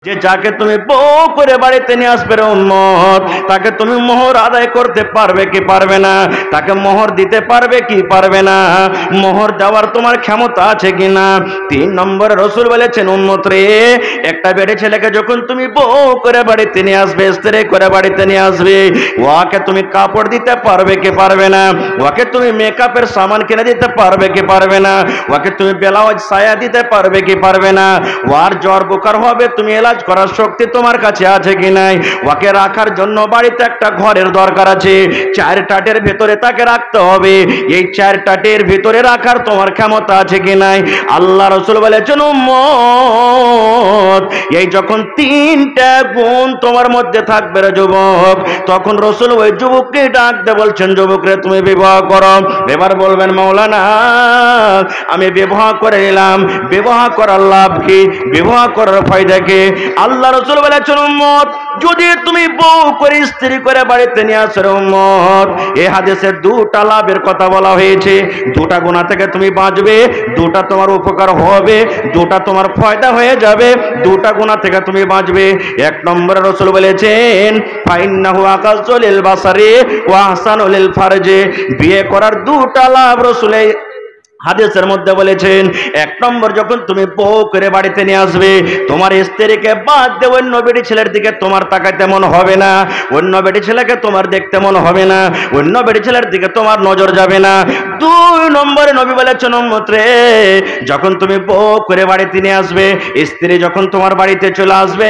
যে যাকে তুমি বউ করে বাড়িতে নিয়ে আসবে রে উম্মত, তাকে তুমি মোহর আদায় করতে পারবে কি পারবে না? তাকে মোহর দিতে পারবে কি পারবে না? মোহর দেওয়ার তোমার ক্ষমতা আছে কিনা? 3 নম্বরে রাসূল বলেছেন, উম্মত রে, একটা বেটে ছেলেকে যখন তুমি বউ করে বাড়িতে নিয়ে আসবে, স্ত্রী করে বাড়িতে নিয়ে আসবে, ওকে তুমি কাপড় দিতে পারবে কি পারবে না? ওকে তুমি মেকআপের সামান কিনে দিতে পারবে কি পারবে না? ওকে তুমি ব্লাউজ সায়া দিতে পারবে কি পারবে না? ওর জ্বর বুখার হবে, তুমি এলাজ করার শক্তি তোমার কাছে আছে কি নাই? ওকে রাখার জন্য বাড়িতে একটা ঘরের দরকার আছে, 4 টাটের ভেতরে তাকে রাখতে হবে, এই 4 টাটের ভিতরে রাখার তোমার ক্ষমতা আছে কি নাই? আল্লাহ রাসূল বলেছেন, উম্মত, এই যখন 3টা গুণ তোমার মধ্যে থাকবে রে যুবক, তখন রাসূল ওই যুবককে ডাক দিয়ে বলছেন, যুবক রে, তুমি বিবাহ করো। এবার বলবেন, মাওলানা আমি বিবাহ করে নিলাম, বিবাহ করার লাভ কি, বিবাহ করার ফায়দা কি? আল্লাহ রাসূল বলেছেন, উম্মত, যদি তুমি বউ করে স্ত্রী করে বাড়িতে নিয়ে আসো উম্মত, এই হাদিসে 2টা লাভের কথা বলা হয়েছে। 2টা গুনাহ থেকে তুমি বাঁচবে, 2টা তোমার উপকার হবে, 2টা তোমার ফায়দা হয়ে যাবে, 2টা গুনাহ থেকে তুমি বাঁচবে। 1 নম্বরে রাসূল বলেছেন, ফাইন্নাহু আকাযু লিল বাসারি ওয়া আহসানু লিল ফারজি। বিয়ে করার 2টা লাভ রাসূল হাদিসের মধ্যে বলেছেন। 1 নম্বর, যখন তুমি বউ করে বাড়িতে নিয়ে আসবে, তোমার স্ত্রীকে বাদ দিয়ে অন্য বেটি ছেলের দিকে তোমার তাকাইতে মন হবে না, অন্য বেটি ছেলেকে তোমার দেখতে মন হবে না, অন্য বেটি ছেলের দিকে তোমার নজর যাবে না। 2 নম্বরে নবী বলেছেন, উম্মত রে, যখন তুমি বউ করে বাড়িতে নিয়ে আসবে, স্ত্রী যখন তোমার বাড়িতে চলে আসবে,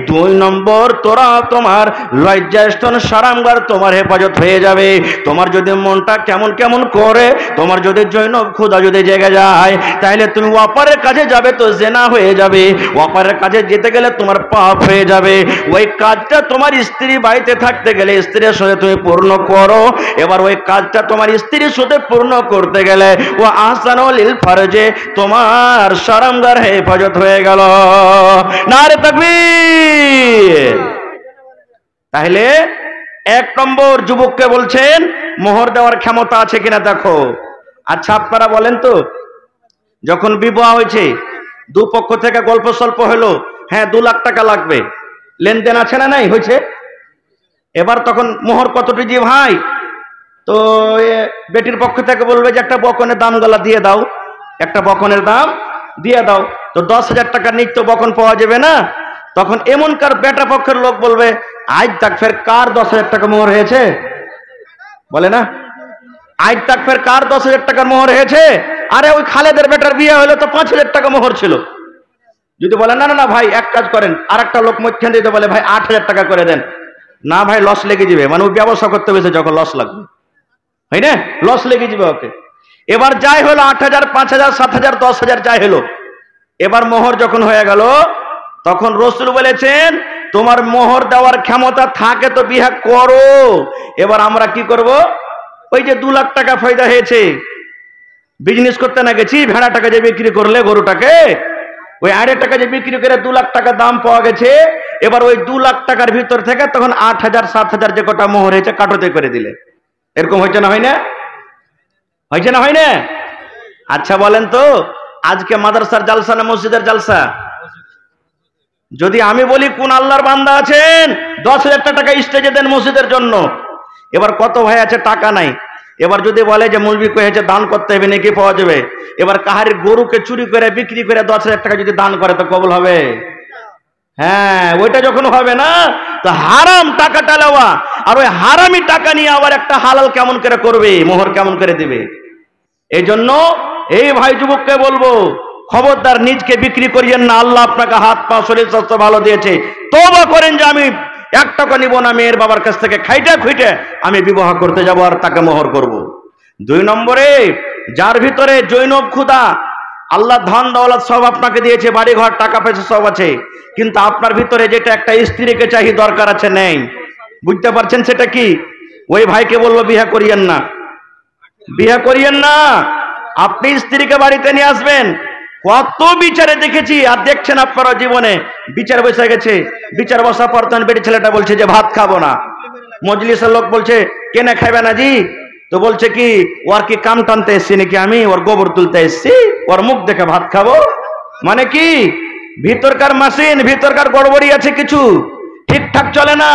2 নম্বর, তোরা তোমার লজ্জাস্থান সারামগার তোমার হেফাজত হয়ে যাবে। তোমার যদি মনটা কেমন কেমন করে, তোমার যদি জৈনব খোদা যদি জেগে যায়, তাহলে তুমি ওপারের কাছে যাবে তো জেনা হয়ে যাবে, ওপারের কাছে যেতে গেলে তোমার পাপ হয়ে যাবে। ওই কাজটা তোমার স্ত্রী বাড়িতে থাকতে গেলে স্ত্রীর সাথে তুমি পূর্ণ করো। এবার ওই কাজটা তোমার স্ত্রীর সাথে পূর্ণ করতে গেলে ও আহসানুল ফারজে, তোমার শরমগার হেফাজত হয়ে গেল। নারে তাকবীর। তাহলে 1 নম্বর যুবককে বলছেন, মোহর দেওয়ার ক্ষমতা আছে কিনা দেখো। আচ্ছা, আপনারা বলেন তো, যখন বিবাহ হয়েছে, 2 পক্ষ থেকে গল্প স্বল্প হলো, হ্যাঁ 2 লাখ টাকা লাগবে, লেনদেন আছে না নাই হয়েছে? এবার তখন মোহর কতটি যে ভাই, তো বেটির পক্ষ থেকে বলবে যে একটা বকনের দাম গলা দিয়ে দাও, একটা বকনের দাম দিয়ে দাও, তো 10,000 টাকা নিত্য বকন পাওয়া যাবে না? তখন এমনকার বেটা পক্ষের লোক বলবে, আজ তাক ফের কার 10,000 টাকা মোহর হয়েছে, বলে না? আজ তাক ফের কার 10,000 টাকার মোহর হয়েছে? আরে ওই খালেদের বেটার বিয়ে হলো তো 5,000 টাকা মোহর ছিল। যদি বলে না না না ভাই এক কাজ করেন, আর একটা লোক মধ্যখান দিতে বলে ভাই 8,000 টাকা করে দেন, না ভাই লস লেগে যাবে, মানে ওই ব্যবসা করতে হয়েছে যখন লস লাগবে, হয় না, লস লেগে যাবে ওকে। এবার যাই হলো 8,000, 5,000, 7,000, 10,000 যাই হলো, এবার মোহর যখন হয়ে গেল, তখন রাসূল বলেছেন, তোমার মোহর দেওয়ার ক্ষমতা থাকে তো বিয়ে করো। এবার আমরা কি করব? ওই যে 2 লাখ টাকা ফায়দা হয়েছে, বিজনেস করতে না গেছি, ভেড়াটাকে যে বিক্রি করলে গরুটাকে, ওই 8 টাকা যে বিক্রি করে 2 লাখ টাকা দাম পাওয়া গেছে, এবার ওই 2 লাখ টাকার ভিতর থেকে তখন 8,000, 7,000 যে কটা মোহর হয়েছে কাটোতে করে দিলে। এরকম হয়েছে না, হয় না? হয়েছে না, হয় না? আচ্ছা বলেন তো, আজকে মাদ্রাসার জালসা না মসজিদের জালসা? যদি আমি বলি কোন আল্লাহর বান্দা আছেন 10,000 টাকা স্টেজে দেন মসজিদের জন্য, এবার কত ভাই আছে টাকা নাই, এবার যদি বলে যে মৌলবি কয়েছে দান করতে হবে নাকি পাওয়া যাবে, এবার কাহারির গরুকে চুরি করে বিক্রি করে 10,000 টাকা যদি দান করে তো কবুল হবে? হ্যাঁ, ওইটা যখন হবে না, তো হারাম টাকাটা নেওয়া, আর ওই হারামি টাকা নিয়ে আবার একটা হালাল কেমন করে করবে, মোহর কেমন করে দিবে? এই জন্য এই ভাই যুবককে বলবো, খবরদার নিজকে বিক্রি করিয়েন না। আল্লাহ আপনাকে হাত পা শরীর স্বাস্থ্য ভালো দিয়েছে, তওবা করেন যে আমি 1 টাকা নিব না, মেয়ের বাবার কাছ থেকে খাইটা খুইটে আমি বিবাহ করতে যাব আর তাকে মোহর করব। 2 নম্বরে, যার ভিতরে জৈনব খুদা, আল্লাহ ধন দৌলত সব আপনাকে দিয়েছে, বাড়ি ঘর টাকা পয়সা সব আছে, কিন্তু আপনার ভিতরে যেটা একটা স্ত্রীকে চাই দরকার আছে নেই, বুঝতে পারছেন সেটা কি? ওই ভাইকে বলবো বিয়ে করিয়েন না, বিয়ে করিয়েন না। আপনি স্ত্রীকে বাড়িতে নিয়ে আসবেন, কত বিচারে দেখেছি আর দেখছেন আপনারা জীবনে, বিচার বসে গেছে, বিচার বসা পর তখন বেটি ছেলেটা বলছে যে ভাত খাবো না, মজলিসের লোক বলছে কেনে খাইবে না জি, তো বলছে কি ওর কি কাম টানতে এসছি নাকি, আমি ওর গোবর তুলতে এসছি, ওর মুখ দেখে ভাত খাবো, মানে কি ভিতরকার মেশিন, ভিতরকার গড়বড়ি আছে, কিছু ঠিকঠাক চলে না।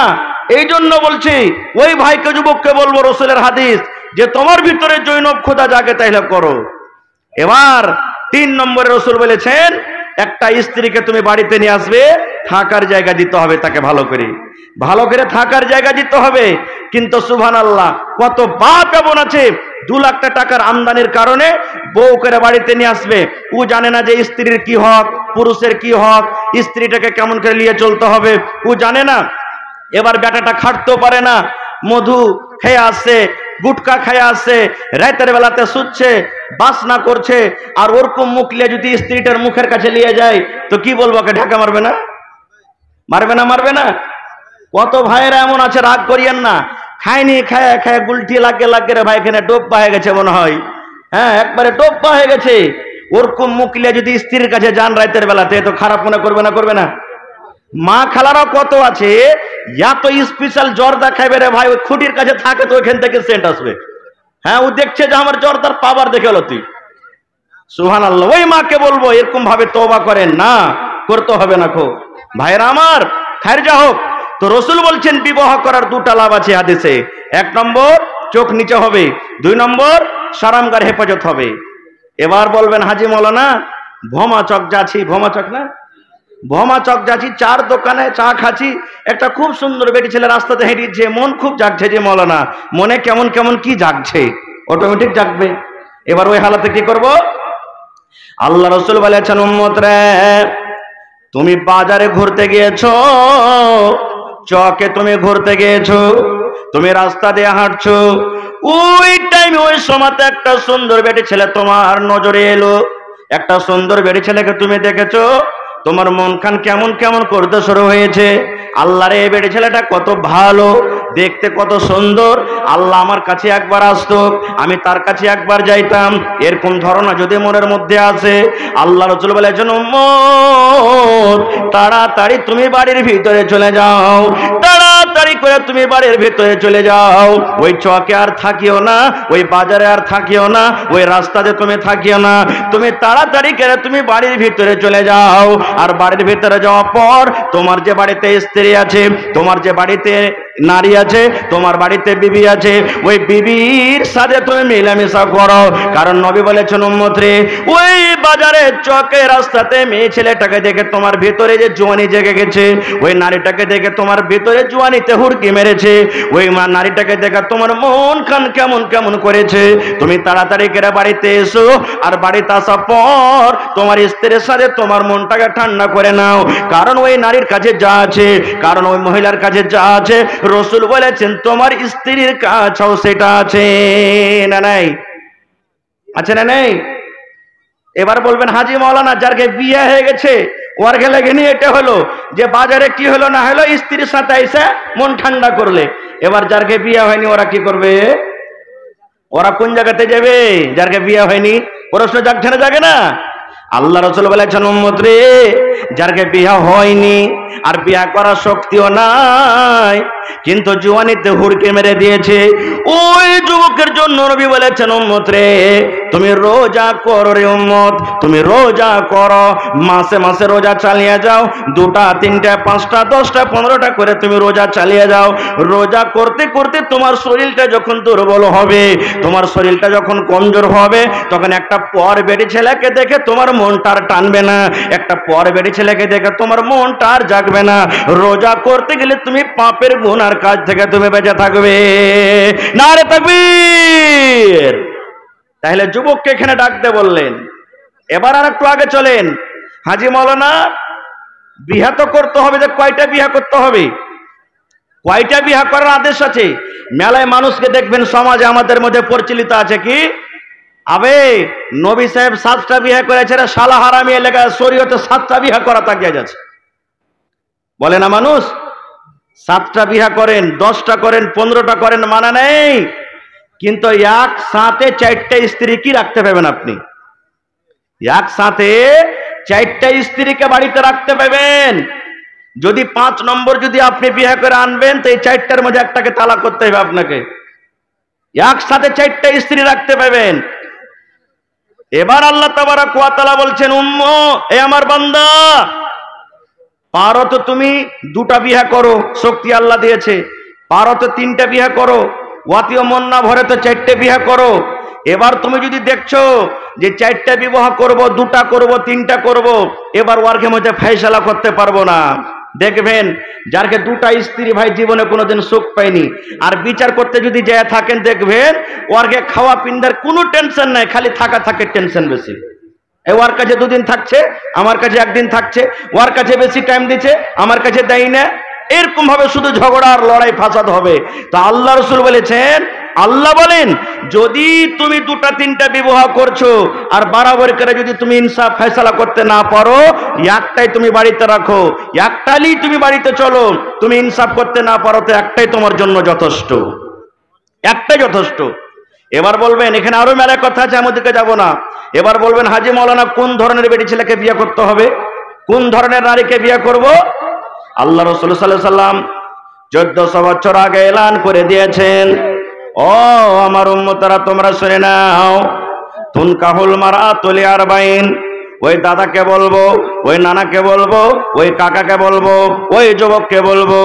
এই জন্য বলছি ওই ভাইকে, যুবককে বলবো রসুলের হাদিস যে তোমার ভিতরে জৈনব খোদা জাগে তাইলে করো। এবার 3 নম্বরে রসুল বলেছেন একটা স্ত্রীকে তুমি বাড়িতে নিয়ে আসবে, থাকার জায়গা দিতে হবে তাকে, ভালো করে থাকার জায়গা দিতে হবে। কিন্তু সুবহানাল্লাহ, কত বাপ এমন আছে 2 লাখ টাকার আমদানির কারণে বউ করে বাড়িতে নিয়ে আসবে, ও জানে না যে স্ত্রীর কি হক, পুরুষের কি হক, স্ত্রীটাকে কেমন করে নিয়ে চলতে হবে ও জানে না। এবার বেটাটা খাটতেও পারে না, মধু খেয়ে আসছে, গুটকা খেয়ে আসছে, রাতের বেলাতে শুচ্ছে, বাসনা করছে, আর ওরকম মুখ নিয়ে যদি স্ত্রীটার মুখের কাছে নিয়ে যায় তো কি বলবো, ওকে ঢাকা মারবে না? মারবে না? কত ভাইয়েরা এমন আছে, রাগ করিয়েন না, খায়নি, খায় গুলটি লাগে রে ভাই, এখানে ডোপ্পা হয়ে গেছে মনে হয়, হ্যাঁ একবারে ডোপ্পা হয়ে গেছে। ওরকম মুখ নিয়ে যদি স্ত্রীর কাছে যান রাতের বেলাতে তো খারাপ মনে করবে না? মা খালারাও কত আছে, এত স্পেশাল জর্দা খাইবে রে ভাই, ওই খুঁটির কাছে থাকে তো ওইখান থেকে সেন্ট আসবে, হ্যাঁ ও দেখছে যে আমার জর্দার পাওয়ার দেখে হলো তুই। সুবহানাল্লাহ, ওই মাকে বলবো এরকম ভাবে তওবা করেন না, করতে হবে না। খো ভাইরা আমার, খায়ের যা হোক, তো রসুল বলছেন বিবাহ করার 2টা লাভ আছে হাদিসে। 1 নম্বর চোখ নিচে হবে, 2 নম্বর সারামগার হেফাজত হবে। এবার বলবেন হাজি মৌলানা ভমা চক যাচ্ছি, চার দোকানে চা খাচ্ছি, একটা খুব সুন্দর বেটি ছেলে রাস্তাতে হেঁটেছে, মন খুব জাগছে যে মৌলানা, মনে কেমন কেমন কি জাগছে, অটোমেটিক জাগবে। এবার ওই হালাতে কি করব? আল্লাহ রসুল বলেছেন উম্মত রে, তুমি বাজারে ঘুরতে গিয়েছো, চকে তুমি ঘুরতে গিয়েছো, তুমি রাস্তা দিয়ে হাঁটছো, ওই টাইমে ওই সময়তে একটা সুন্দর বেটি ছেলে তোমার নজরে এলো, একটা সুন্দর বেটি ছেলেকে তুমি দেখেছো, তোমার মন খান কেমন কেমন করতে শুরু হয়েছে, আল্লাহ রে এই বেটি ছেলেটা কত ভালো, দেখতে কত সুন্দর, আল্লাহ আমার কাছে একবার আসতো, আমি তার কাছে একবার যাইতাম, এরকম ধারণা যদি মনের মধ্যে আছে, আল্লাহ রাসূল বলেছেন উম্মত তাড়াতাড়ি তুমি বাড়ির ভিতরে চলে যাও, তাড়াতাড়ি করে তুমি বাড়ির ভিতরে চলে যাও, ওই চকে আর থাকিও না, ওই বাজারে আর থাকিও না, ওই রাস্তাতে তুমি থাকিও না, তুমি তাড়াতাড়ি করে তুমি বাড়ির ভিতরে চলে যাও। আর বাড়ির ভিতরে যাওয়ার পর তোমার যে বাড়িতে স্ত্রী আছে, তোমার যে বাড়িতে নারী আছে, তোমার বাড়িতে বিবি আছে, ওই বিবির সাথে তুমি মেলামেশা করো, কারণ নবী বলেছেন উম্মত রে, ওই বাজারে চকে রাস্তাতে মেয়ে ছেলেটাকে দেখে তোমার ভিতরে যে জোয়ানি জেগে গেছে, ওই নারীটাকে দেখে তোমার ভিতরে জোয়ানিতে হুড়কি মেরেছে, ওই নারীটাকে দেখে তোমার মন খান কেমন কেমন করেছে, তুমি তাড়াতাড়ি করে বাড়িতে এসো, আর বাড়িতে আসার পর তোমার স্ত্রীর সাথে তোমার মনটাকে ঠান্ডা করে নাও, কারণ ওই নারীর কাছে যা আছে, কারণ ওই মহিলার কাছে যা আছে, রসুল বলেছেন তোমার স্ত্রীর কাছেও সেটা আছে না নাই? আছে না নেই? এবার বলবেন হাজি মাওলানা যারকে বিয়ে হয়ে গেছে ওর গেলে গেনি এটা হলো যে বাজারে কি হলো না হলো স্ত্রীর সাথে এসে মন ঠান্ডা করলে, এবার যারকে বিয়ে হয়নি ওরা কি করবে? ওরা কোন জায়গাতে যাবে? যারকে বিয়ে হয়নি প্রশ্ন জাগছে না, জাগে না? আল্লাহ রাসূল বলেছেন উম্মত রে, যারকে বিয়ে হয়নি আর বিয়ে করার শক্তিও নাই, কিন্তু জওয়ানিতে হুড়কে মেরে দিয়েছে, ওই যুবকের জন্য নবী বলেছেন উম্মত রে, তুমি রোজা করো রে উম্মত, তুমি রোজা করো, মাসে মাসে রোজা চালিয়ে যাও, 2টা 3টা 5টা 10টা 15টা করে তুমি রোজা চালিয়ে যাও। রোজা করতে করতে তোমার শরীরটা যখন দুর্বল হবে, তোমার শরীরটা যখন কমজোর হবে, তখন একটা পর বেটি ছেলেকে দেখে তোমার মনটা আর টানবে না, একটা পর বেটি ছেলেকে দেখে তোমার মনটা আর জাগবে না। রোজা করতে গেলে তুমি পাপের গুনার কাজ থেকে তুমি বেঁচে থাকবে। নারে তাকবীর। তাহলে যুবককে এখানে ডাকতে বললেন। এবার আর একটু আগে চলেন, হাজি মাওলানা বিয়া তো করতে হবে, যে কয়টা বিয়া করতে হবে, কয়টা বিয়া করার আদেশ আছে? মেলায় মানুষকে দেখবেন সমাজে আমাদের মধ্যে প্রচলিত আছে কি, আবে নবী সাহেব 7টা বিয়ে করেছে রে শালা হারামি, এলাকায় শরীয়তে 7টা বিয়ে করা তাকিয়ে যাচ্ছে, বলে না মানুষ? 7টা বিয়ে করেন, 10টা করেন, 15টা করেন, মানা নেই, কিন্তু একসাথে 4টে স্ত্রী কি রাখতে পারবেন আপনি? একসাথে 4টে স্ত্রীকে বাড়িতে রাখতে পারবেন? যদি 5 নম্বর যদি আপনি বিয়ে করে আনবেন তো এই 4টার মধ্যে একটাকে তালাক করতে হবে আপনাকে, একসাথে 4টে স্ত্রী রাখতে পারবেন। এবার আল্লাহ তাবারাক ওয়া তাআলা বলছেন উম্মু, এ আমার বান্দা, পারো তো তুমি দুটা বিয়া করো, শক্তি আল্লাহ দিয়েছে। পারো তো তিনটা বিয়া করো, ওয়াতিও মন না ভরে তো চারটে বিয়া করো। এবার তুমি যদি দেখছো যে চারটা বিবাহ করব, দুটা করব, তিনটা করব, এবার ওয়ার্কের মধ্যে ফয়সালা করতে পারবো না, দেখবেন যারকে দুটা স্ত্রী ভাই জীবনে কোনোদিন সুখ পায়নি, আর বিচার করতে যদি যায় থাকেন দেখবেন ওয়ার্কে খাওয়া পিন্দার কোনো টেনশন নাই, খালি থাকা থাকে টেনশন বেশি। ওর কাছে দুদিন থাকছে, আমার কাছে একদিন থাকছে, ওর কাছে বেশি টাইম দিচ্ছে, আমার কাছে দেয় না, এরকম ভাবে শুধু ঝগড়া আর লড়াই ফাসাদ হবে। তা আল্লাহ রসুল বলেছেন, আল্লাহ বলেন যদি তুমি দুটা তিনটা বিবাহ করছো আর বারাবর করে যদি তুমি ইনসাফ ফয়সালা করতে না পারো, একটাই তুমি বাড়িতে রাখো, একটাই তুমি বাড়িতে চলো। তুমি ইনসাফ করতে না পারো তো একটাই তোমার জন্য যথেষ্ট, একটাই যথেষ্ট। এবার বলবেন এখানে আরো মেলা কথা আছে, আমি ওদিকে যাবো না। এবার বলবেন হাজি মাওলানা কোন ধরনের বেটি ছেলেকে বিয়ে করতে হবে, কোন ধরনের নারীকে বিয়ে করব? আল্লাহ রাসূল সাল্লাল্লাহু আলাইহি সাল্লাম 1400 বছর আগে এলান করে দিয়েছেন, ও আমার উম্মতরা তোমরা শুনে নাও, তুনকাহুল মারআতু লিআরবাইন। ওই দাদাকে বলবো, ওই নানাকে বলবো, ওই কাকাকে বলবো, ওই যুবককে বলবো,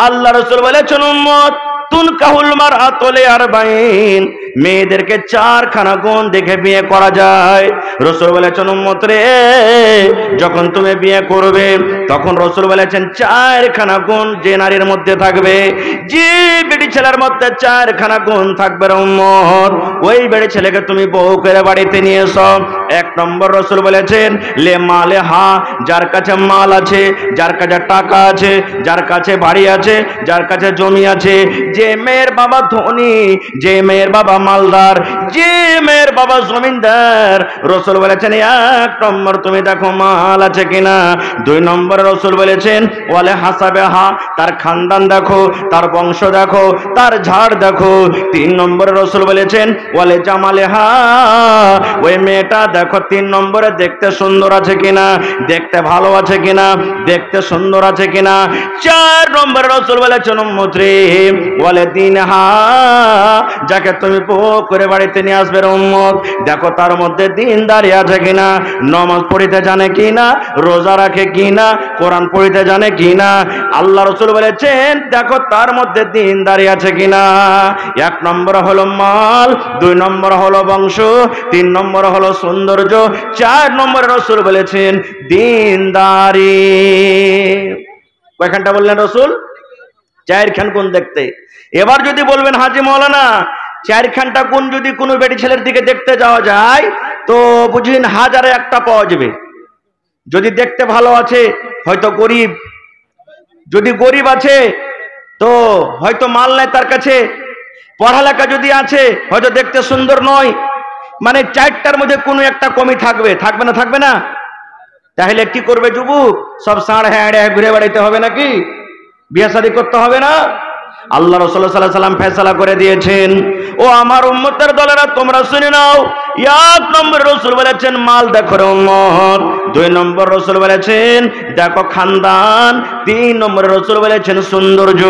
আল্লাহ রাসূল বলেছেন উম্মত তুনকাহুল মারআতু লিআরবাইন, মেয়েদেরকে চারখানা গুণ দেখে বিয়ে করা যায়। রাসূল বলেছেন উম্মত রে, যখন তুমি বিয়ে করবে তখন রাসূল বলেছেন চারখানা গুণ যে নারীর মধ্যে থাকবে, যে বেটি ছেলের মধ্যে চারখানা গুণ থাকবে উম্মত, ওই বেটি ছেলেকে তুমি বউ করে বাড়িতে নিয়ে এসো। এক নম্বর রাসূল বলেছেন লে মালে হা, যার কাছে মাল আছে, যার কাছে টাকা আছে, যার কাছে বাড়ি আছে, যার কাছে জমি আছে, যে মেয়ের বাবা ধনী, যে মেয়ের বাবা মালদার, যে মেয়ের বাবা জমিনদার, রাসূল বলেছেন এক নম্বর তুমি দেখো মাল আছে কিনা। দুই নম্বরে রাসূল বলেছেন ওয়ালে হাসাবে হা, তার খানদান দেখো, তার বংশ দেখো, তার ঝাড় দেখো। তিন নম্বরে রাসূল বলেছেন ওয়ালে জামালে হা, ওই মেয়েটা দেখো তিন নম্বরে দেখতে সুন্দর আছে কিনা, দেখতে ভালো আছে কিনা, দেখতে সুন্দর আছে কিনা। চার নম্বরে রাসূল বলেছেন উম্মত রে ওয়ালে দিনহা, যাকে তুমি বউ করে বাড়িতে নিয়ে আসবে উম্মত, দেখো তার মধ্যে দিনদারি আছে কিনা, নামাজ পড়িতে জানে কিনা, রোজা রাখে কিনা, কোরআন পড়িতে জানে কিনা। আল্লাহ রাসূল বলেছেন দেখো তার মধ্যে দিনদারি আছে কিনা। এক নম্বর হলো মাল, দুই নম্বর হলো বংশ, তিন নম্বর হলো সৌন্দর্য, চার নম্বরে রাসূল বলেছেন দিনদারি। কয়খানটা বললেন রাসূল? চারখান গুণ দেখতে। এবার যদি বলবেন হাজি মাওলানা চারখানটা গুণ যদি কোনো বেটি ছেলের দিকে দেখতে যাওয়া যায় তো বুঝিন হাজারে একটা পাওয়া যাবে। যদি দেখতে ভালো আছে হয়তো গরিব, যদি গরিব আছে তো হয়তো মাল নাই তার কাছে, পড়ালেখা যদি আছে হয়তো দেখতে সুন্দর নয়, মানে চারটার মধ্যে কোনো একটা কমি থাকবে, থাকবে না? থাকবে না? তাহলে কি করবে যুবক? সব সাড় হ্যাঁ ঘুরে বেড়াইতে হবে নাকি? বিয়ে শাদী করতে হবে না? আল্লাহ রাসূল সাল্লাল্লাহু আলাইহি সাল্লাম ফয়সালা করে দিয়েছেন, ও আমার উম্মতের দলেরা তোমরা শুনে নাও। এক নম্বর রাসূল বলেছেন মাল দেখো রে উম্মত, দুই নম্বর রাসূল বলেছেন দেখো খানদান, তিন নম্বর রাসূল বলেছেন সৌন্দর্য,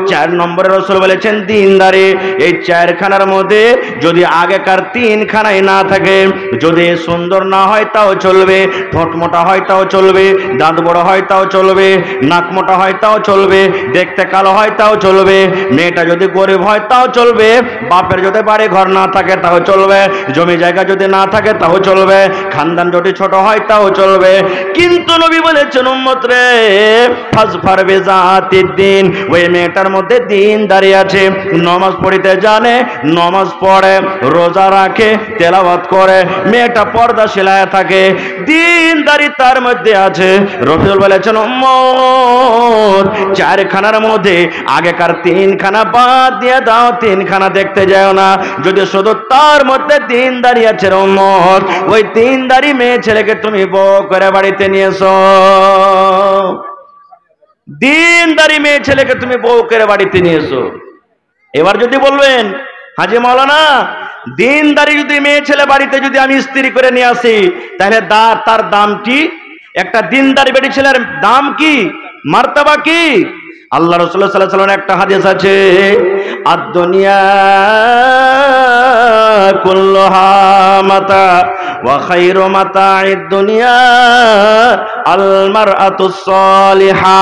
চার নম্বর রাসূল বলেছেন দিনদারি। এই চারখানার মধ্যে যদি আগেকার তিনখানাই না থাকে, যদি সুন্দর না হয় তাও চলবে, ঠোঁট মোটা হয় তাও চলবে, দাঁত বড় হয় তাও চলবে, নাক মোটা হয় তাও চলবে, দেখতে কালো হয় তাও চলবে, মেয়েটা যদি গরিব হয় তাও চলবে, বাপের যদি বাড়ি ঘর না থাকে তাও চলবে, জমি জায়গা যদি না থাকে তাও চলবে, খানদান যদি ছোট হয় তাও চলবে। কিন্তু নবী বলেছেন উম্মত রে ফাজফার বিজাতিদ দ্বীন, ওই মেয়েটার মধ্যে দিনদারি আছে, নামাজ পড়িতে জানে, নামাজ পড়ে, রোজা রাখে, তেলাওয়াত করে, মেয়েটা পর্দাশীলায় থাকে, দিনদারি তার মধ্যে আছে। রাসূল বলেছেন উম্মত চারখানার মধ্যে আগেকার তিনখানা বাদ দিয়ে দাও, তিনখানা দেখতে যাও না। যদি শুধু তার মধ্যে দিনদারি আছে উম্মত, ওই দিনদারি মেয়ে ছেলেকে তুমি বউ করে বাড়িতে নিয়ে এসো। দিনদারি মেয়ে ছেলেকে তুমি বউ করে বাড়িতে নিয়ে এসো। এবার যদি বলবেন হাজি মাওলানা দিনদারি যদি মেয়ে ছেলে বাড়িতে যদি আমি স্ত্রী করে নিয়ে আসি তাহলে তার দাম কি? একটা দিনদারি বেটি ছেলের দাম কি, মার্তবা কি? আল্লাহ রাসূলুল্লাহ সাল্লাল্লাহু আলাইহি ওয়াসাল্লাম একটা হাদিস আছে, আদ-দুনিয়া কুল্লুহা মাতা ওয়া খায়রু মাতা'id দুনিয়া আল মারআতুস সালিহা।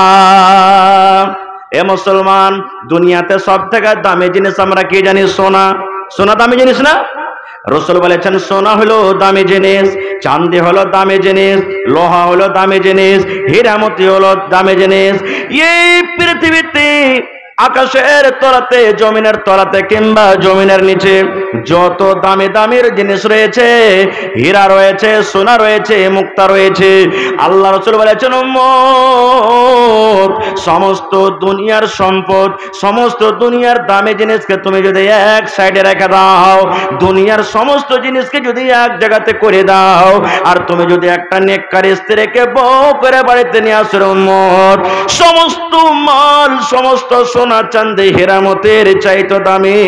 এ মুসলমান, দুনিয়াতে সবথেকে দামি জিনিস আমরা কি জানি? সোনা। সোনা দামি জিনিস না? রাসূল বলেছেন সোনা হলো দামি জিনিস, চাঁদি হলো দামি জিনিস, লোহা হলো দামি জিনিস, হীরা মতি হলো দামি জিনিস। এই পৃথিবীতে আকাশের তলাতে, জমিনের তলাতে কিংবা জমিনের নিচে যত দামি দামির জিনিস রয়েছে, হীরা রয়েছে, সোনা রয়েছে, মুক্তা রয়েছে, আল্লাহ রাসূল বলেছেন উম্মত, সমস্ত দুনিয়ার সম্পদ, সমস্ত দুনিয়ার দামি জিনিসকে তুমি যদি এক সাইডে রেখে দাও, দুনিয়ার সমস্ত জিনিসকে যদি এক জায়গাতে করে দাও, আর তুমি যদি একটা নেককার স্ত্রীকে বউ করে বাড়িতে নিয়ে আসো উম্মত, সমস্ত মাল, সমস্ত সোনা চাঁদি হীরামতের চাইতে দামি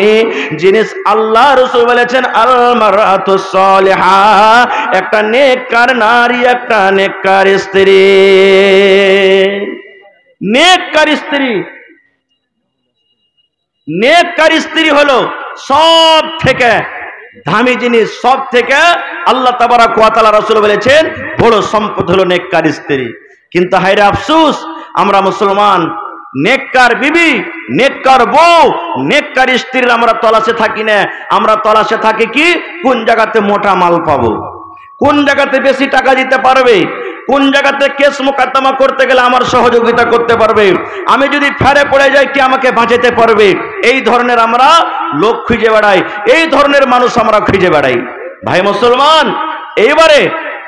জিনিস আল্লাহ রাসূল বলেছেন আল মারআতুস সালিহা, একটা নেককার নারী, একটা নেককার স্ত্রী। নেককার স্ত্রী, নেককার স্ত্রী হলো সব থেকে দামি জিনিস, সব থেকে আল্লাহ তাবারাক ওয়া তাআলা রাসূল বলেছেন বড় সম্পদ হলো নেককার স্ত্রী। কিন্তু হায়রে আফসোস, আমরা মুসলমান নেককার বিবি, নেককার বউ, নেককার স্ত্রীর আমরা তলাশে থাকি না। আমরা তলাশে থাকি কি? কোন জায়গাতে মোটা মাল পাবো, কোন জায়গাতে বেশি টাকা দিতে পারবে, কোন জায়গাতে কেস মোকদ্দমা করতে গেলে আমার সহযোগিতা করতে পারবে, আমি যদি ফেরে পড়ে যাই কি আমাকে বাঁচাতে পারবে। এই ধরনের আমরা লোক খুঁজে বেড়াই, এই ধরনের মানুষ আমরা খুঁজে বেড়াই। ভাই মুসলমান, এইবারে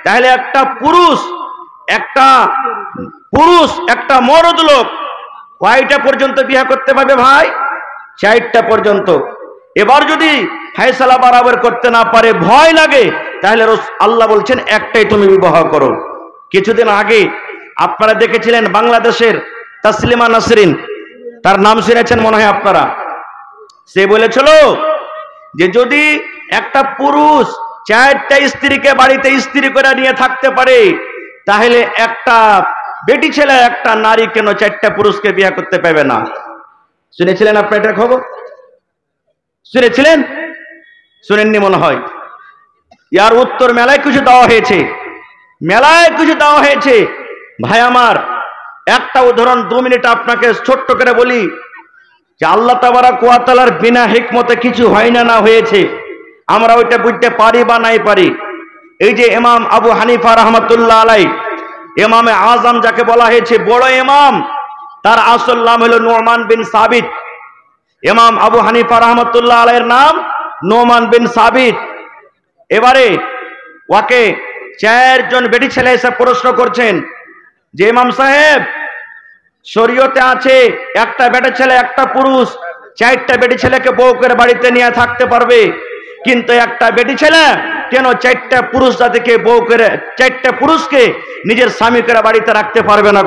তাহলে একটা পুরুষ, একটা মরদ লোক কয়টা পর্যন্ত বিয়ে করতে পারবে ভাই? 4টা পর্যন্ত। এবার যদি ফয়সালা বরাবর করতে না পারে, ভয় লাগে, তাহলে আল্লাহ বলছেন একটাই তুমি বিবাহ করো। কিছুদিন আগে আপনারা দেখেছিলেন বাংলাদেশের তাসলিমা নাসরিন, তার নাম শুনেছেন মনে হয় আপনারা। সে বলেছিল যে যদি একটা পুরুষ 4টা স্ত্রীকে বাড়িতে স্ত্রী করে নিয়ে থাকতে পারে, তাহলে একটা বেটি ছেলে, একটা নারী কেন 4টা পুরুষকে বিয়ে করতে পারবে না? শুনেছিলেন আপনি এটা খবর? শুনেছিলেন? শুনেননি মনে হয়। ইয়ার উত্তর মেলায় কিছু দেওয়া হয়েছে, মেলায় কিছু দেওয়া হয়েছে। ভাই আমার, একটা উদাহরণ 2 মিনিট আপনাকে ছোট্ট করে বলি যে আল্লাহ তাবারাক ওয়া তাআলার বিনা হিকমতে কিছু হয় না, না হয়েছে, আমরা ওইটা বুঝতে পারি বা নাই পারি। এই যে ইমাম আবু হানিফা রাহমাতুল্লাহ আলাইহি, ইমামে আজম যাকে বলা হয়েছে, বড় ইমাম, তার আসল নাম হলো নুমান বিন সাবিত। ইমাম আবু হানিফা রাহমাতুল্লাহ আলাইহির নাম নুমান বিন সাবিত। এবারে ওকে 4 জন বেটি ছেলে এসে প্রশ্ন করছেন যে ইমাম সাহেব, শরীয়তে আছে একটা বেটা ছেলে, একটা পুরুষ 4টা বেটি ছেলেকে বউ করে বাড়িতে নিয়ে থাকতে পারবে, কিন্তু একটা বেটি ছেলে কেন 4টা পুরুষ জাতিকে বউ করে, 4টা পুরুষকে নিজের স্বামী করে বাড়িতে রাখতে পারবে না?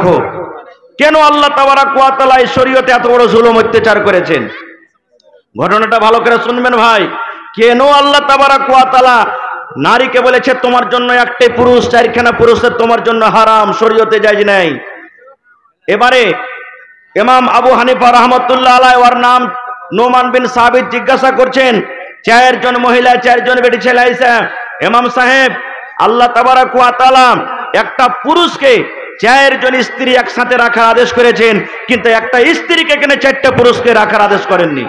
কেন আল্লাহ তাবারাক ওয়া তাআলা এই শরীয়তে এত বড় জুলুম অত্যাচার করেছেন? ঘটনাটা ভালো করে শুনবেন ভাই। কেন আল্লাহ তাবারাক ওয়া তাআলা নারীকে বলেছে তোমার জন্য একটাই পুরুষ, 4খানা পুরুষের তোমার জন্য হারাম, শরীয়তে জায়েজ নাই? এবারে ইমাম আবু হানিফা রাহমাতুল্লাহ আলাইহি, ওর নাম নুমান বিন সাবিত, জিজ্ঞাসা করছেন 4 জন মহিলা, 4 জন বেটি ছেলে আইসা, ইমাম সাহেব, আল্লাহ তাবারাক ওয়া তাআলা একটা পুরুষকে 4 জন স্ত্রী একসাথে রাখার আদেশ করেছেন, কিন্তু একটা স্ত্রীকে কেন 4টা পুরুষকে রাখার আদেশ করেননি?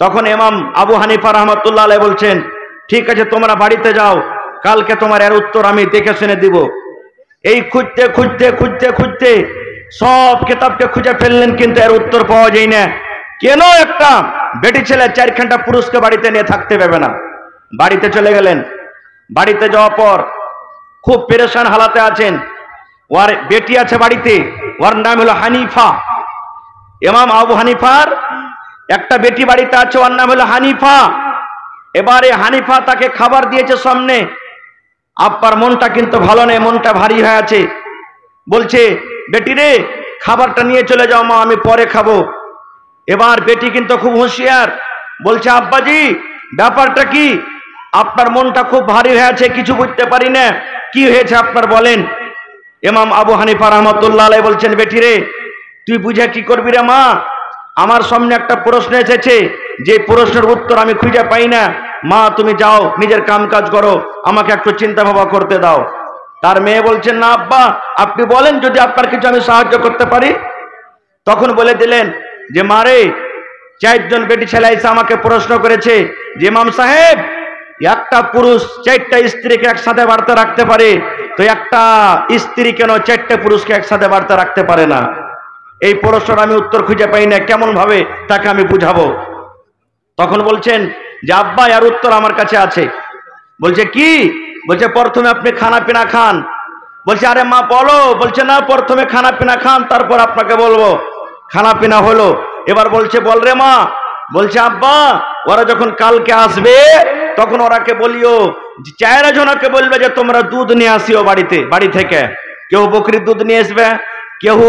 তখন ইমাম আবু হানিফা রাহমাতুল্লাহ আলাইহি বলছেন ঠিক আছে, তোমরা বাড়িতে যাও, কালকে তোমার এর উত্তর আমি দেখে শুনে দিব। এই খুঁজতে খুঁজতে খুঁজতে খুঁজতে সব কিতাবকে খুঁজে ফেললেন, কিন্তু এর উত্তর পাওয়া যায় না। কেন একটা বেটি ছেলে 4খানা পুরুষকে বাড়িতে নিয়ে থাকতে পারবে না? বাড়িতে চলে গেলেন। বাড়িতে যাওয়ার পর খুব পেরেশান হালাতে আছেন। ওর বেটি আছে বাড়িতে, ওর নাম হলো হানিফা। ইমাম আবু হানিফার একটা বেটি বাড়িতে আছে, ওর নাম হলো হানিফা। এবারে হানিফা তাকে খাবার দিয়েছে সামনে। আব্বার মনটা কিন্তু ভালো নেই, মনটা ভারী হয়ে আছে। বলছে বেটি রে, খাবারটা নিয়ে চলে যাও মা, আমি পরে খাবো। এবার বেটি কিন্তু খুব হুঁশিয়ার, বলছে আব্বাজি ব্যাপারটা কি? আপনার মনটা খুব ভারী হয়ে আছে, কিছু বুঝতে পারি না, কি হয়েছে আপনার বলেন। ইমাম আবু হানিফা রাহমাতুল্লাহ আলাইহি বলছেন বেটি রে, তুই বুঝে কি করবি রে মা, আমার সামনে একটা প্রশ্ন এসেছে, যে প্রশ্নের উত্তর আমি খুঁজে পাই না, মা তুমি যাও নিজের কাম কাজ করো, আমাকে একটু চিন্তা ভাবনা করতে দাও। তার মেয়ে বলছেন, না আব্বা আপনি বলেন যদি আপনার কিছু আমি সাহায্য করতে পারি। তখন বলে দিলেন যে মারে, 4 জন বেটি ছেলে এসে আমাকে প্রশ্ন করেছে যে ইমাম সাহেব, একটা পুরুষ 4টা স্ত্রীকে একসাথে বাড়িতে রাখতে পারে, তো একটা স্ত্রী কেন 4টে পুরুষকে একসাথে বাড়িতে রাখতে পারে না? এই প্রশ্নের আমি উত্তর খুঁজে পাই না, কেমন ভাবে তাকে আমি বুঝাবো? তখন বলছেন যে আব্বা এর উত্তর আমার কাছে আছে। বলছে কি? বলছে প্রথমে আপনি খানা পিনা খান। বলছে আরে মা বলো। বলছে না, প্রথমে খানা পিনা খান তারপর আপনাকে বলবো। খানা পিনা হলো, এবার বলছে বল রে মা। বলছে আব্বা ওরা যখন কালকে আসবে তখন ওরাকে বলিও, 4 জনকে বলবে যে তোমরা দুধ নিয়ে আসিও বাড়ি থেকে। কেউ বকরির দুধ নিয়ে আসবে, কেউ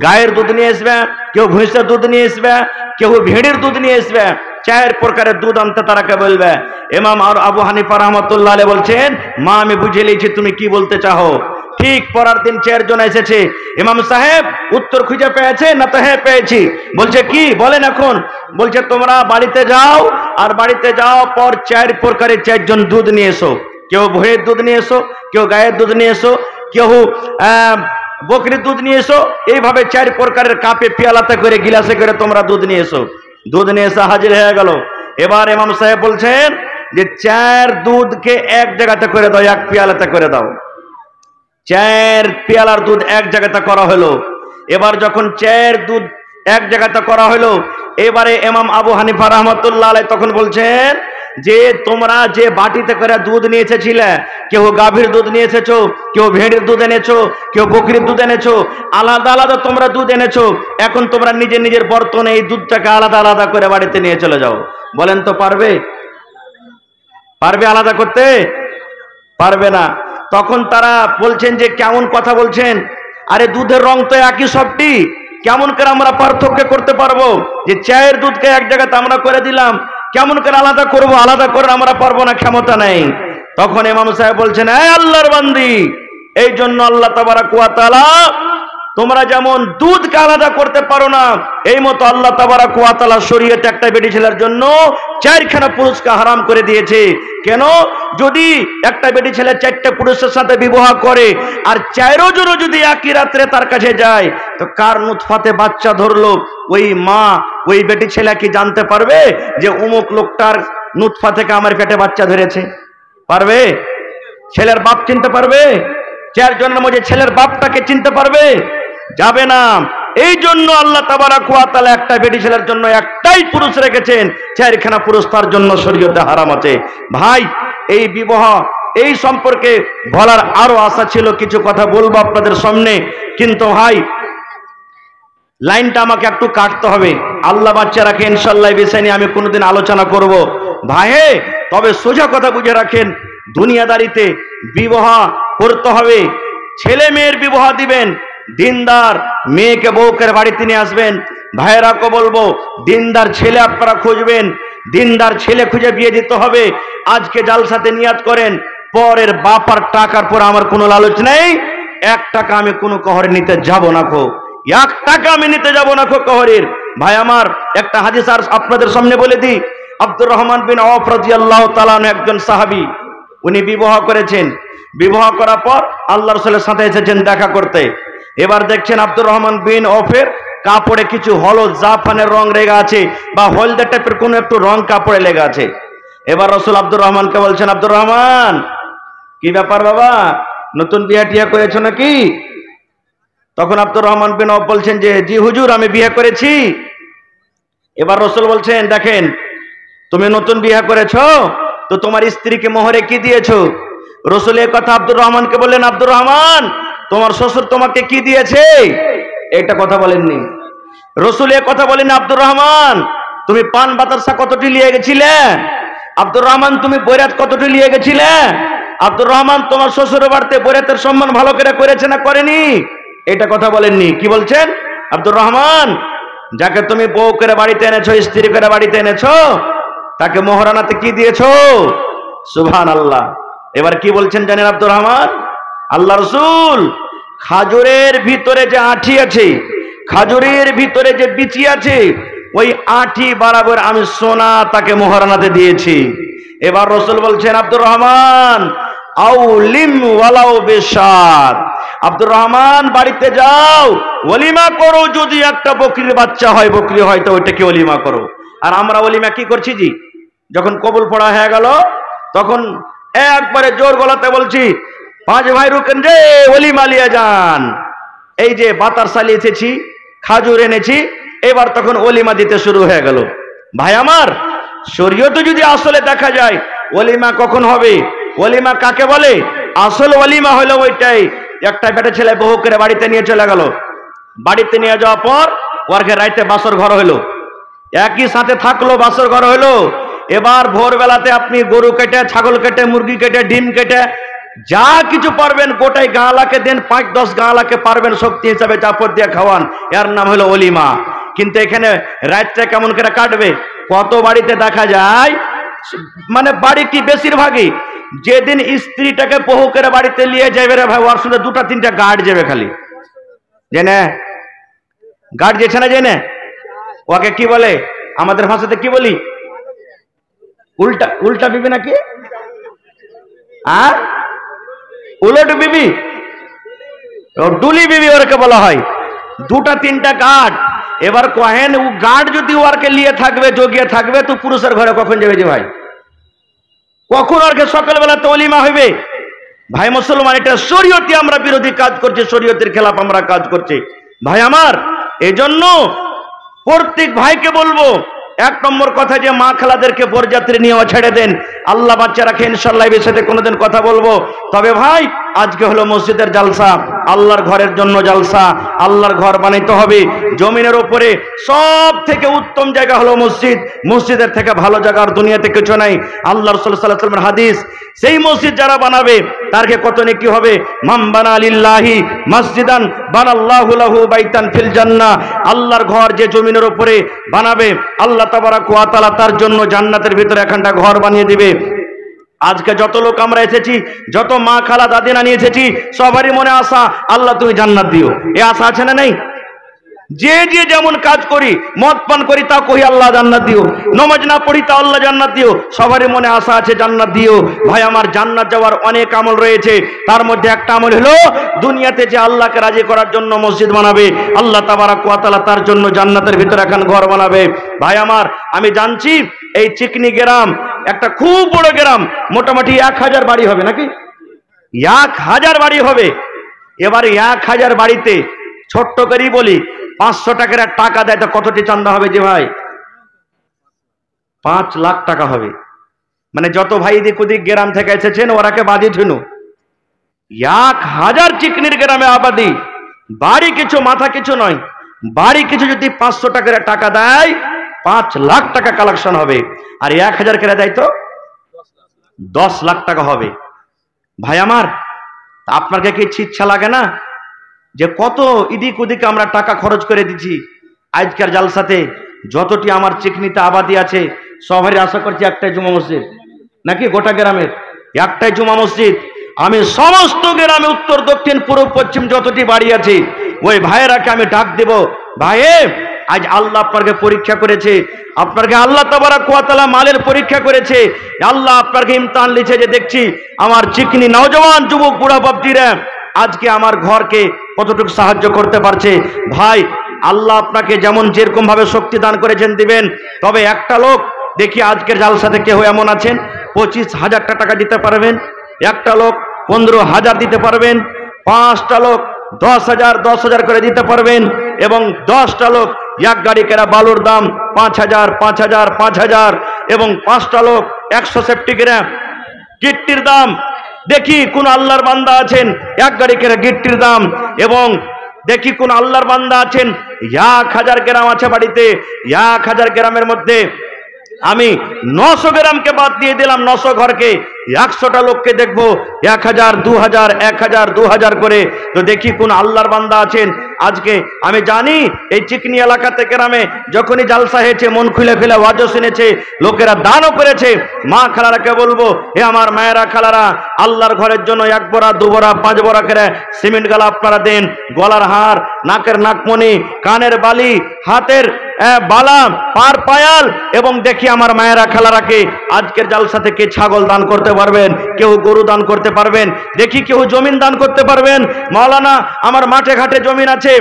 গায়ের দুধ নিয়ে আসবে, কেউ ভৈঁসের দুধ নিয়ে আসবে, কেউ ভেড়ির দুধ নিয়ে আসবে। 4 প্রকারের দুধ আনতে তারাকে বলবে। ইমাম আর আবু হানিফা রাহমাতুল্লাহ আলাইহি বলছেন, মা আমি বুঝে নিয়েছি তুমি কি বলতে চাও। ঠিক পরের দিন 4 জন এসেছে। ইমাম সাহেব উত্তর খুঁজে পেয়েছে না? তো হ্যাঁ পেয়েছি। বলছে কি বলেন এখন? বলছে তোমরা বাড়িতে যাও, আর বাড়িতে যাওয়ার পর 4 প্রকারের 4 জন দুধ নিয়ে এসো। কেউ ভৈঁসের দুধ নিয়ে এসো, কেউ গায়ের দুধ নিয়ে এসো, কেউ বকরির দুধ নিয়ে এসো। এইভাবে 4 প্রকারের কাপে পেয়ালাতে করে গিলাসে করে তোমরা দুধ নিয়ে এসো। দুধ নিয়ে এসে হাজির হয়ে গেল। এবার ইমাম সাহেব বলছেন যে 4 দুধকে এক জায়গাতে করে দাও, এক পেয়ালাতে করে দাও। 4 পেয়ালার দুধ এক জায়গাতে করা হলো। এবার যখন 4 দুধ এক জায়গাতে করা হলো, এবারে ইমাম আবু হানিফা রাহমাতুল্লাহ আলাইহি তখন বলছেন যে তোমরা যে বাটিতে করে দুধ নিয়ে এসেছিলে, কেউ গাভীর দুধ নিয়ে এসেছো, কেউ ভেড়ির দুধ এনেছো, কেউ বকরির দুধ এনেছো, আলাদা আলাদা তোমরা দুধ এনেছো। এখন তোমরা নিজের নিজের বর্তনে এই দুধটাকে আলাদা আলাদা করে বাড়িতে নিয়ে চলে যাও। বলেন তো পারবে? পারবে আলাদা করতে? পারবে না। তখন তারা বলছেন যে কেমন কথা বলছেন? আরে দুধের রং তো একই সবটি, কেমন করে আমরা পার্থক্য করতে পারবো? যে 4 দুধকে এক জায়গাতে আমরা করে দিলাম, কেমন করে আলাদা করব? আলাদা করে আমরা পারবো না, ক্ষমতা নেই। তখন ইমাম সাহেব বলছেন, এই আল্লাহর বান্দি, এই জন্য আল্লাহ তাবারাক ওয়া তাআলা তোমরা যেমন দুধকে আলাদা করতে পারো না, এই মতো আল্লাহ তাবারাক ওয়া তাআলা শরীয়তে একটা বেটি ছেলের জন্য 4খানা পুরুষকে হারাম করে দিয়েছে। কেন? যদি একটা বেটি ছেলে 4টে পুরুষের সাথে বিবাহ করে আর 4 জনও যদি একই রাত্রে তার কাছে যায়, তো কার নুতফাতে বাচ্চা ধরলো ওই মা ওই বেটি ছেলে কি জানতে পারবে যে অমুক লোকটার নুতফা থেকে আমার পেটে বাচ্চা ধরেছে? পারবে? ছেলের বাপ চিনতে পারবে? 4 জনের মধ্যে ছেলের বাপটাকে চিনতে পারবে? যাবে না। এই জন্য আল্লাহ তাবারাক ওয়া তাআলা একটা বেটি ছেলের জন্য একটাই পুরুষ রেখেছেন, 4খানা পুরুষ তার জন্য শরীয়তে হারাম আছে। ভাই এই বিবাহ এই সম্পর্কে বলার আরো আশা ছিল, কিছু কথা বলবো আপনাদের সামনে, কিন্তু ভাই লাইনটা আমাকে একটু কাটতে হবে। আল্লাহ বাচ্চা রাখে, ইনশাআল্লাহ এই বিষয় নিয়ে আমি কোনোদিন আলোচনা করব। ভাই তবে সোজা কথা বুঝে রাখেন, দুনিয়াদারিতে বিবাহ করতে হবে। ছেলে মেয়ের বিবাহ দিবেন, দিনদার মেয়েকে বউকে বাড়িতে নিয়ে আসবেন। ভাইয়েরাকে বলবো দিনদার ছেলে আপনারা খুঁজবেন, দিনদার ছেলে খুঁজে বিয়ে দিতে হবে। আজকে জালসাতে নিয়াত করেন, পরের বাপার টাকার পর আমার কোনো লালচ নেই, 1 টাকা আমি কোনো কহরে নিতে যাব না খো, 1 টাকা আমি নিতে যাব না খো কহরের। ভাই আমার একটা হাদিস আর আপনাদের সামনে বলে দিই। আব্দুর রহমান বিন আওফ রাদিয়াল্লাহু তাআলা একজন সাহাবী, উনি বিবাহ করেছেন। বিবাহ করার পর আল্লাহর রাসূলের সাথে এসেছেন দেখা করতে। এবার দেখছেন আব্দুর রহমান বিন আওফের কাপড়ে কিছু হলুদ জাফরানের রং লেগে আছে, বা হলদে টাইপের কোনো একটু রং কাপড়ে লেগে আছে। এবার রাসূল আব্দুর রহমানকে বলছেন, আব্দুর রহমান কি ব্যাপার বাবা, নতুন বিয়ে টিয়া করেছো নাকি? তখন আব্দুর রহমান বিন আওফ বলছেন যে জি হুজুর আমি বিয়ে করেছি। এবার রাসূল বলছেন, দেখেন তুমি নতুন বিয়ে করেছো, তো তোমার স্ত্রীকে মোহরে কি দিয়েছো? রাসূল এই কথা আব্দুর রহমানকে বললেন, আব্দুর রহমান তোমার শ্বশুর তোমাকে কি দিয়েছে? এটা কথা বলেননি। রাসূল এই কথা বলেন, আব্দুর রহমান তুমি পান বাতাসা কতটি নিয়ে গেছিলে? আব্দুর রহমান তুমি বৈরাত কতটি নিয়ে গেছিলে? আব্দুর রহমান তোমার শ্বশুর বাড়িতে বৈরাতের সম্মান ভালো করে করেছে না করেনি? এটা কথা বলেননি। কি বলছেন? আব্দুর রহমান যাকে তুমি বউ করে বাড়িতে এনেছো, স্ত্রী করে বাড়িতে এনেছো, তাকে মোহরানাতে কি দিয়েছো? সুবহানাল্লাহ। এবার কি বলছেন জানেন আব্দুর রহমান? আল্লাহ রাসূল খাজুরের ভিতরে যে আঁঠি আছে, খাজুরের ভিতরে যে বিচি আছে, ওই আঁঠি বরাবর আমি সোনা তাকে মোহরানাতে দিয়েছি। এবার রসুল বলছেন, আব্দুর রহমান আউলিম ওয়ালাউ বিশাত, আব্দুর রহমান বাড়িতে যাও, ওলিমা করো, যদি একটা বকরির বাচ্চা হয়, বকরি হয়, তো ওইটাকে ওলিমা করো। আর আমরা ওলিমা কি করছি জি, যখন কবুল পড়া হয়ে গেল তখন একবারে জোর গলাতে বলছি, 5 ভাই রুকেন রে, ওলিমা লিয়ে যান। এই যে বাতার সালিয়ে এসেছি, খাজুর এনেছি, এবার তখন ওলিমা দিতে শুরু হয়ে গেল। ভাই আমার, শরীয়তে যদি আসলে দেখা যায় ওলিমা কখন হবে, ওলিমা কাকে বলে, আসল ওলিমা হলো ওইটাই, একটা বেটা ছেলে বউ করে বাড়িতে নিয়ে চলে গেল, বাড়িতে নিয়ে যাওয়ার পর ওরকে রাইতে বাসর ঘর হলো, একই সাথে থাকলো, বাসর ঘর হলো। এবার ভোরবেলাতে আপনি গরু কেটে, ছাগল কেটে, মুরগি কেটে, ডিম কেটে, যা কিছু পারবেন গোটাই গাঁলাকে দেন, 5-10 গাঁলাকে পারবেন শক্তি হিসাবে চাপড় দিয়ে খাওয়ান, এর নাম হলো ওলিমা। কিন্তু এখানে রাতটা কেমন করে কাটবে, কত বাড়িতে দেখা যায়, মানে বাড়ি কি বেশিরভাগই যেদিন স্ত্রীটাকে বহু করে বাড়িতে নিয়ে যাবে রে ভাই, ওর সঙ্গে 2-3টা গার্ড যাবে, খালি জেনে গার্ড যেছে না, জেনে ওকে কি বলে, আমাদের ভাষাতে কি বলি, উল্টা উল্টা বিবি নাকি, আর উলট বিবি, ডুলি বিবি ওরকে বলা হয়, 2-3টা গার্ড। এবার কহেন ও গার্ড যদি ওরকে নিয়ে থাকবে, জগিয়ে থাকবে, তো পুরুষের ঘরে কখন যাবে যে ভাই, কখন ওরকে সকালবেলা তো ওলিমা হইবে? ভাই মুসলমান, এটা শরীয়তে আমরা বিরোধী কাজ করছি, শরীয়তের খেলাফ আমরা কাজ করছি। ভাই আমার, এই জন্য প্রত্যেক ভাইকে বলবো, 1 নম্বর কথা যে মা খালাদেরকে বরযাত্রী নিয়ে ছেড়ে দেন, আল্লাহ বাচ্চা রাখে, ইনশাআল্লাহ এই বিষয়ে কোনোদিন কথা বলবো। তবে ভাই, আজকে হলো মসজিদের জালসা, আল্লাহর ঘরের জন্য জালসা, আল্লাহর ঘর বানাইতে হবে জমিনের উপরে, সব থেকে উত্তম জায়গা হলো মসজিদ, মসজিদের থেকে ভালো জায়গা আর দুনিয়াতে কিছু নাই। আল্লাহ রাসূল সাল্লাল্লাহু আলাইহি ওয়াসাল্লামের হাদিস, সেই মসজিদ যারা বানাবে তারকে কত নেকি হবে, মান বানা লিল্লাহি মসজিদান বানাল্লাহু লাহু বাইতান ফিল জান্নাহ, আল্লাহর ঘর যে জমিনের উপরে বানাবে, আল্লাহ তাবারাক ওয়া তাআলা তার জন্য জান্নাতের ভিতরে একখানটা ঘর বানিয়ে দিবে। আজকে যত লোক আমরা এসেছি, যত মা খালা দাদি নানি এসেছি, সবারই মনে আশা, আল্লাহ তুমি জান্নাত দিও, এ আশা আছে না নেই? যে যে যেমন কাজ করি, মদ পান করি তা কহি আল্লাহ জান্নাত দিও, নামাজ না পড়ি তা আল্লাহ জান্নাত দিও, সবারই মনে আশা আছে জান্নাত দিও। ভাই আমার, জান্নাত যাওয়ার অনেক আমল রয়েছে, তার মধ্যে একটা আমল হলো দুনিয়াতে যে আল্লাহকে রাজি করার জন্য মসজিদ বানাবে, আল্লাহ তাবারাক ওয়া তাআলা তার জন্য জান্নাতের ভিতরে এখন ঘর বানাবে। ভাই আমার, আমি জানছি এই চিকনি গ্রাম একটা খুব বড় গ্রাম, মোটামুটি 1000 বাড়ি হবে নাকি, 1000 বাড়ি হবে। এবার 1000 বাড়িতে ছোট্ট করেই বলি, 500 টাকার টাকা দেয়, তো কতটি চান্দা হবে যে ভাই? 5 লাখ টাকা হবে। মানে যত ভাই দিক ওদিক গ্রাম থেকে এসেছেন ওরাকে বাদি ধুনু, 1000 চিকনির গ্রামে আবাদি, বাড়ি কিছু মাথা কিছু নয়, বাড়ি কিছু যদি 500 টাকার টাকা দেয়, 5 লাখ টাকা কালেকশন হবে। আর 1000 করে দেয় তো 10 লাখ টাকা হবে। ভাই আমার, আপনাকে কি ইচ্ছা লাগে না যে কত ইদিক ওদিকে আমরা টাকা খরচ করে দিচ্ছি? আজকের জালসাতে যতটি আমার চিকনিতে আবাদি আছে, সবারই আশা করছি একটাই জুমা মসজিদ নাকি, গোটা গ্রামের একটাই জুমা মসজিদ। আমি সমস্ত গ্রামে উত্তর দক্ষিণ পূর্ব পশ্চিম যতটি বাড়ি আছে, ওই ভাইয়েরাকে আমি ডাক দেব, ভাইয়ে আজ আল্লাহ আপনাকে পরীক্ষা করেছে, আপনাকে আল্লাহ তাবারাক ওয়া তাআলা মালের পরীক্ষা করেছে, আল্লাহ আপনাকে ইমতিহান লিখে, যে দেখছি আমার চিকনি নওজওয়ান যুবক বুড়া বাপটিরা আজকে আমার ঘরকে কতটুকু সাহায্য করতে পারছে। ভাই, আল্লাহ আপনাকে যেমন যেরকম ভাবে শক্তি দান করেছেন দিবেন। তবে একটা লোক দেখি আজকের জালসাতে কেউ এমন আছেন 25,000 টাকা দিতে পারবেন, একটা লোক 15,000 দিতে পারবেন, 5টা লোক 10,000 করে দিতে পারবেন, এবং 10টা লোক এক গাড়ি কেরা বালুর দাম 5,000 এবং 5টা লোক 100 সেফটি গ্রাম গিট্টির দাম। দেখি কোন আল্লাহর বান্দা আছেন এক গাড়ি কেরা গিট্টির দাম, এবং দেখি কোন আল্লাহর বান্দা আছেন 1000 গ্রাম আছে বাড়িতে, 1000 গ্রামের মধ্যে আমি 900 গ্রামকে বাদ দিয়ে দিলাম, 900 ঘরকে, 100টা লোককে দেখবো 1000, 2000, 1000, 2000 করে। তো দেখি কোন আল্লাহর বান্দা আছেন। আজকে আমি জানি এই চিকনি এলাকাতে গ্রামে যখনই জালসা হয়েছে, মন খুলে খুলে ওয়াজও শুনেছে, লোকেরা দানও করেছে। মা খালারাকে বলবো, হে আমার মায়েরা খালারা, আল্লাহর ঘরের জন্য 1 বড়া 2 বড়া 5 বড়া করে সিমেন্ট গালা আপনারা দেন, গলার হার, নাকের নাকমণি, কানের বালি, হাতের বালা, পার পায়াল, এবং দেখি আমার মায়েরা খালারাকে আজকের জালসা থেকে ছাগল দান করতে পারবেন, কেউ গরু দান করতে পারবেন, দেখি কেউ জমিন দান করতে পারবেন। মাওলানা আমার মাঠে ঘাটে জমিন আছে,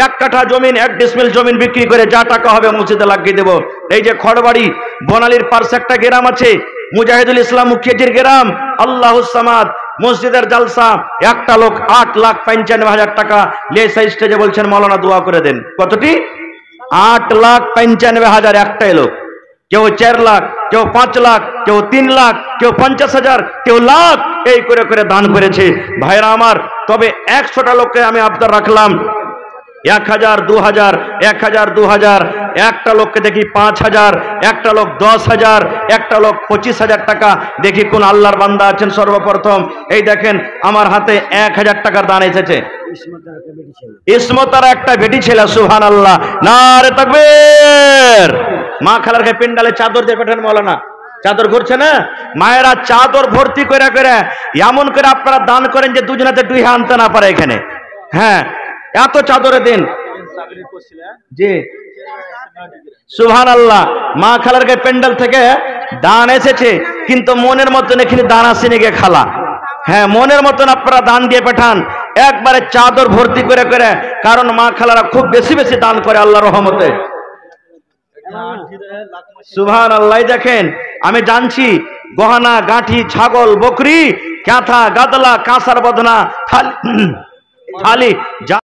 এক কাঠা জমিন, 1 ডিসমিল জমিন বিক্রি করে যা টাকা হবে মসজিদে লাগিয়ে দেব। এই যে খড়বাড়ি বনালীর পার্শ্বে একটা গ্রাম আছে, মুজাহিদুল ইসলাম মুখিয়াজির গ্রাম, আল্লাহুস সামাদ, মসজিদের জালসা, একটা লোক 8,95,000 টাকা লেসা স্টেজে বলছেন মাওলানা দোয়া করে দেন। কতটি? 8,95,000 একটাই লোক। কেউ 4 লাখ, কেউ 5 লাখ, কেউ 3 লাখ, কেউ 50,000, কেউ লাখ, এই করে করে দান করেছে ভাইরা আমার। তবে 100টা লোককে আমি আবদার রাখলাম, 1000, 2000, 1000, 2000, একটা লোককে দেখি 5000, একটা লোক 10,000, একটা লোক 25,000 টাকা। দেখি কোন আল্লাহর বান্দা আছেন সর্বপ্রথম। এই দেখেন আমার হাতে 1000 টাকার দান এসেছে। ইসমতার একটা বেটি ছিল, সুবহানাল্লাহ, নারে তাকবীর। মা খালারকে পেন্ডালে চাদর দিয়ে পাঠান মাওলানা, চাদর ঘুরছে না, মায়েরা চাদর ভর্তি করে করে এমন করে আপনারা দান করেন যে দুজনাতে 2 হাত আনতে না পারে এখানে। হ্যাঁ, এত চাদরে দিন জি, সুবহানাল্লাহ। মা খালারকে পেন্ডাল থেকে দান এসেছে, কিন্তু মনের মতন এখানে দান আসেনি গে খালা। হ্যাঁ, মনের মতন আপনারা দান দিয়ে পাঠান, একবারে চাদর ভর্তি করে করে, কারণ মা খালারা খুব বেশি বেশি দান করে আল্লাহর রহমতে। সুবহানাল্লাহ। দেখেন আমি জানছি গহনা গাঁঠি, ছাগল, বকরি, কাঁথা, গাদলা, কাঁসার বদনা, থালি